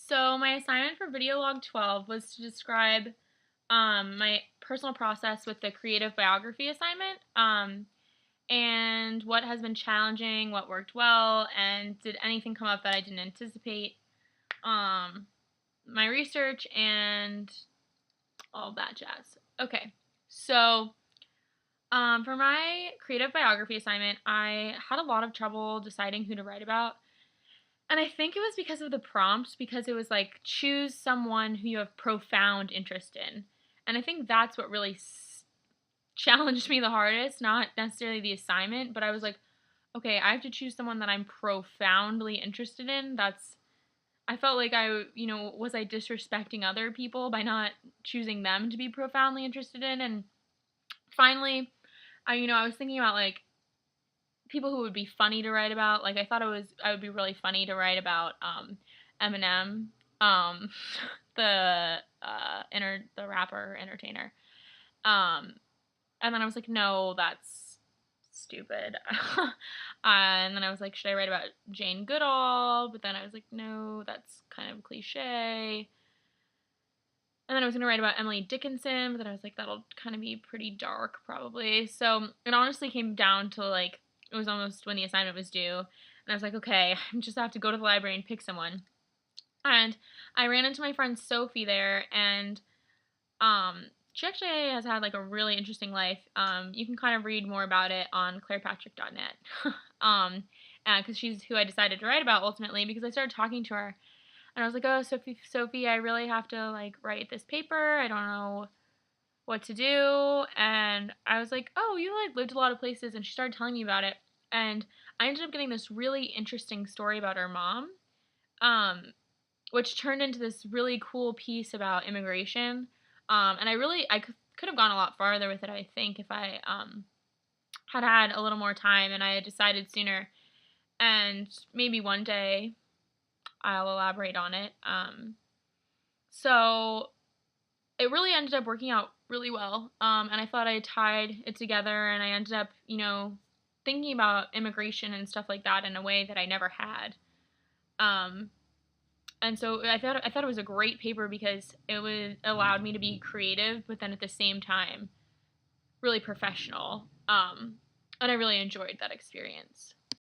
So my assignment for Video Log 12 was to describe my personal process with the creative biography assignment, and what has been challenging, what worked well, and did anything come up that I didn't anticipate. My research and all that jazz. Okay, so for my creative biography assignment, I had a lot of trouble deciding who to write about. And I think it was because of the prompt, because it was like, choose someone who you have profound interest in. And I think that's what really challenged me the hardest, not necessarily the assignment, but I was like, okay, I have to choose someone that I'm profoundly interested in. I felt like was I disrespecting other people by not choosing them to be profoundly interested in? And finally, I was thinking about like people who would be funny to write about. Like I would be really funny to write about Eminem, um, the rapper entertainer. Um, and then I was like, no, that's stupid. And then I was like, should I write about Jane Goodall? But then I was like, no, that's kind of cliche. And then I was gonna write about Emily Dickinson, but then I was like, that'll kind of be pretty dark, probably. So it honestly came down to like, it was almost when the assignment was due, and I was like, okay, I just have to go to the library and pick someone. And I ran into my friend Sophie there, and she actually has had like a really interesting life. You can kind of read more about it on clairepatrick.net. Because she's who I decided to write about ultimately, because I started talking to her and I was like, oh, Sophie, I really have to like write this paper. I don't know what to do. And I was like, oh, you like lived a lot of places. And she started telling me about it. And I ended up getting this really interesting story about her mom, um, which turned into this really cool piece about immigration. And I could have gone a lot farther with it, I think, if I had had a little more time and I had decided sooner. And maybe one day I'll elaborate on it. So it really ended up working out really well. And I thought I tied it together, and I ended up, thinking about immigration and stuff like that in a way that I never had. Um, and so I thought it was a great paper because allowed me to be creative, but then at the same time, really professional. And I really enjoyed that experience.